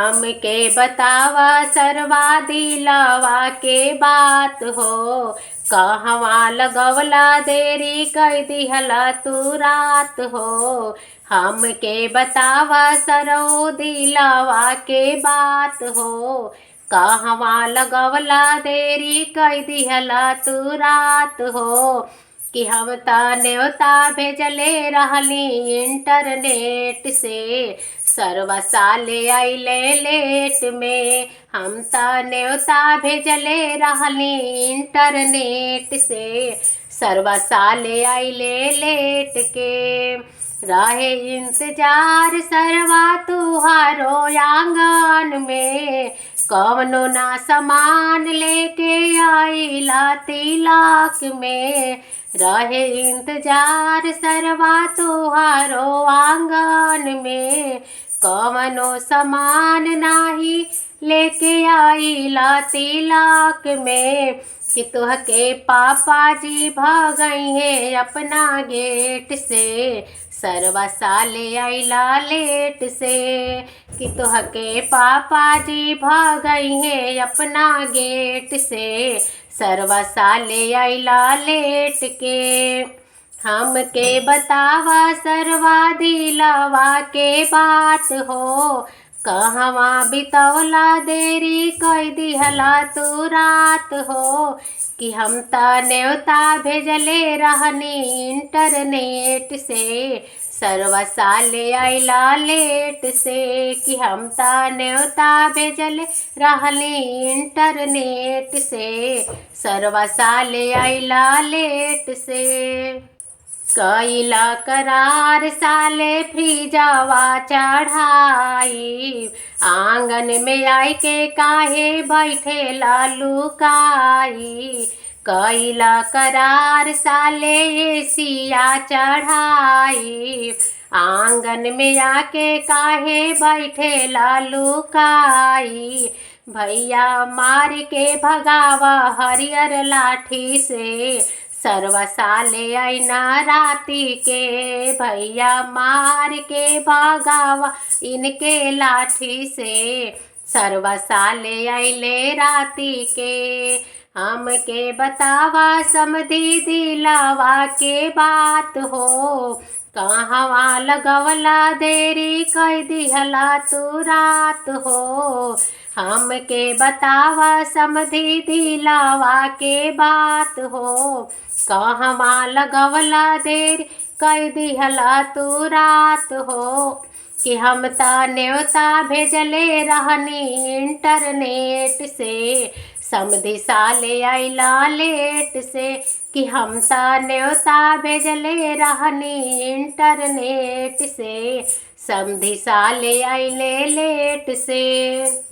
हमके बतावा सरवा दिलवा के बात हो। कहवा लगवला देरी कई दिहला तू रात हो। हमके बतावा सरो दिलवा के बात हो। कहवा लगवला देरी कई दिहला तू रात हो। कि हम त न्योता भेजले रहली इंटरनेट से, सरवा साले आइले लेट में। हम त न्योता भेजले रहली इंटरनेट से, सरवा साले आइले लेट के। रहे इंतजार सरवा तुहारो आंगन में, कवनो ना सामान लेके आइला तिलक में। रहे इंतजार सरवा तुहारो आंगन में, कवनो सामान नाही लेके आइला तिलक में। कि तुहके पापा जी भगई है अपना गेट से, सरवा साले आइला लेट से। कि तुहके पापा जी भगई है अपना गेट से, सरवा साले आइला लेट के। हमके बतावा सरवा दिलवा के बात हो। कहवा बितवला देरी कई दिहला तू रात हो। कि हम त न्योता भेजले रहनी इंटरनेट से, सरवा साले आइला लेट से। कि हम त न्योता भेजले रहली इंटरनेट से, सरवा साले आइला लेट से। कइला करार साले फ्रीजवा चढ़ाई, आंगन में आई के काहे बैठेला लुकाई। कइला करार साले एसिया चढ़ाई, आंगन में आके काहे बैठेला लुकाई। भैया मार के भगावा हरियर लाठी से, सरवा साले आइना राती के। भैया मार के भगावा इनके लाठी से, सरवा साले आइले राती के। हमके बतावा समधी दिलवा के बात हो। कहवा लगवला देरी कई दिहला तू रात हो। हमके बतावा समधी दिलवा के बात हो। कहवा लगवला देरी कई दिहला तू रात हो। कि हम त न्योता भेजले रहनी इंटरनेट से, समधी साले आइला लेट से। कि हम त न्योता भेजले रहनी इंटरनेट से, समधी साले आइले लेट से।